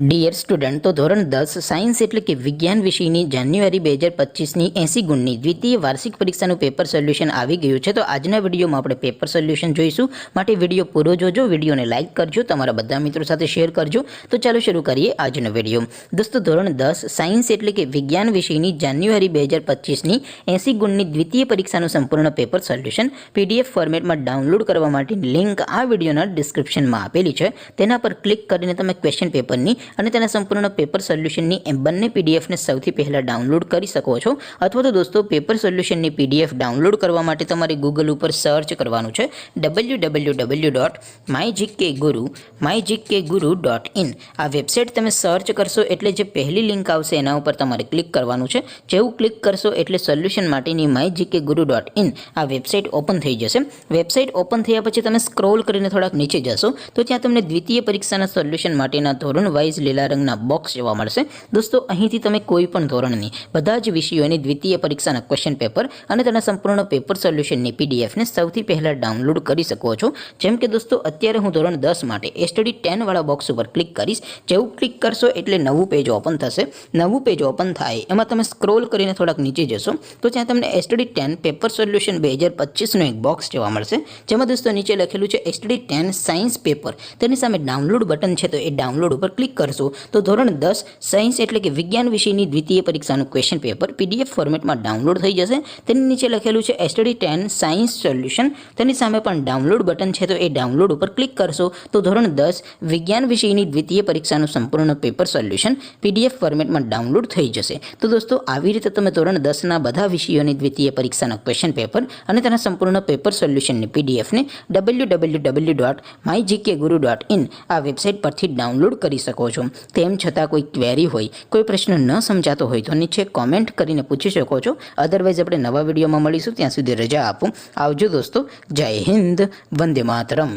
Dear student, તો ધોરણ 10 science એટલે કે વિજ્ઞાન વિષયની જાન્યુઆરી 2025ની 80 ગુણની દ્વિતીય વાર્ષિક પરીક્ષાનું પેપર સોલ્યુશન આવી ગયું છે. તો આજના વિડીયોમાં આપણે પેપર સોલ્યુશન જોઈશું. માટે વિડીયો પૂરો જોજો, વિડીયોને લાઇક કરજો, તમારા બધા મિત્રો સાથે શેર કરજો. તો ચાલો શરૂ કરીએ આજનો વિડીયો. દોસ્તો, ધોરણ 10 સાયન્સ એટલે કે વિજ્ઞાન વિષયની જાન્યુઆરી 2025ની 80 ગુણની દ્વિતીય પરીક્ષાનું સંપૂર્ણ પેપર સોલ્યુશન PDF ફોર્મેટમાં ડાઉનલોડ કરવા માટેની લિંક આ વિડીયોના ડિસ્ક્રિપ્શનમાં આપેલી છે. તેના પર ક્લિક કરીને તમે ક્વેશ્ચન પેપરની અને તેના સંપૂર્ણ પેપર સોલ્યુશનની બંને PDFને સૌથી પહેલાં ડાઉનલોડ કરી શકો છો. અથવા તો દોસ્તો, પેપર સોલ્યુશનની PDF ડાઉનલોડ કરવા માટે તમારે ગૂગલ ઉપર સર્ચ કરવાનું છે www.mygkguru.in. આ વેબસાઇટ તમે સર્ચ કરશો એટલે જે પહેલી લિંક આવશે એના ઉપર તમારે ક્લિક કરવાનું છે. જેવું ક્લિક કરશો એટલે સોલ્યુશન માટેની mygkguru.in આ વેબસાઇટ ઓપન થઈ જશે. વેબસાઇટ ઓપન થયા પછી તમે સ્ક્રોલ કરીને થોડાક નીચે જશો તો ત્યાં તમને દ્વિતીય પરીક્ષાના સોલ્યુશન માટેના ધોરણ વાઇઝ લીલા રંગના બોક્સ જોવા મળશે. દોસ્તો, અહીંથી તમે કોઈ પણ ધોરણની બધા જ વિષયોની દ્વિતીય પરીક્ષાના ક્વેશ્ચન પેપર અને તેના સંપૂર્ણ પેપર સોલ્યુશનની PDFને સૌથી પહેલાં ડાઉનલોડ કરી શકો છો. જેમ કે દોસ્તો, અત્યારે હું ધોરણ 10 માટે સ્ટડી 10 વાળા બોક્સ ઉપર ક્લિક કરીશ. જેવું ક્લિક કરશો એટલે નવું પેજ ઓપન થશે. નવું પેજ ઓપન થાય એમાં તમે સ્ક્રોલ કરીને થોડાક નીચે જશો તો ત્યાં તમને સ્ટડી 10 પેપર સોલ્યુશન 2025નું એક બોક્સ જોવા મળશે. જેમાં દોસ્તો નીચે લખેલું છે સ્ટડી 10 સાયન્સ પેપર. તેની સામે ડાઉનલોડ બટન છે, તો એ ડાઉનલોડ ઉપર ક્લિક કરશો તો ધોરણ 10 સાયન્સ એટલે કે વિજ્ઞાન વિષયની દ્વિતીય પરીક્ષાનું ક્વેશ્ચન પેપર PDF ફોર્મેટમાં ડાઉનલોડ થઈ જશે. તેની નીચે લખેલું છે સ્ટડી 10 સાયન્સ સોલ્યુશન. તેની સામે પણ ડાઉનલોડ બટન છે, તો એ ડાઉનલોડ ઉપર ક્લિક કરશો તો ધોરણ 10 વિજ્ઞાન વિષયની દ્વિતીય પરીક્ષાનું સંપૂર્ણ પેપર સોલ્યુશન PDF ફોર્મેટમાં ડાઉનલોડ થઈ જશે. તો દોસ્તો, આવી રીતે તમે ધોરણ 10ના બધા વિષયોની દ્વિતીય પરીક્ષાના ક્વેશ્ચન પેપર અને તેના સંપૂર્ણ પેપર સોલ્યુશનની PDFને www.mygkguru.in આ વેબસાઇટ પરથી ડાઉનલોડ કરી શકો છો. તેમ છતાં કોઈ ક્વેરી હોય, કોઈ પ્રશ્ન ન સમજાતો હોય તો નીચે કોમેન્ટ કરીને પૂછી શકો છો. અદરવાઇઝ આપણે નવા વિડીયોમાં મળીશું. ત્યાં સુધી રજા આપો. આવજો દોસ્તો. જય હિન્દ. વંદે માતરમ.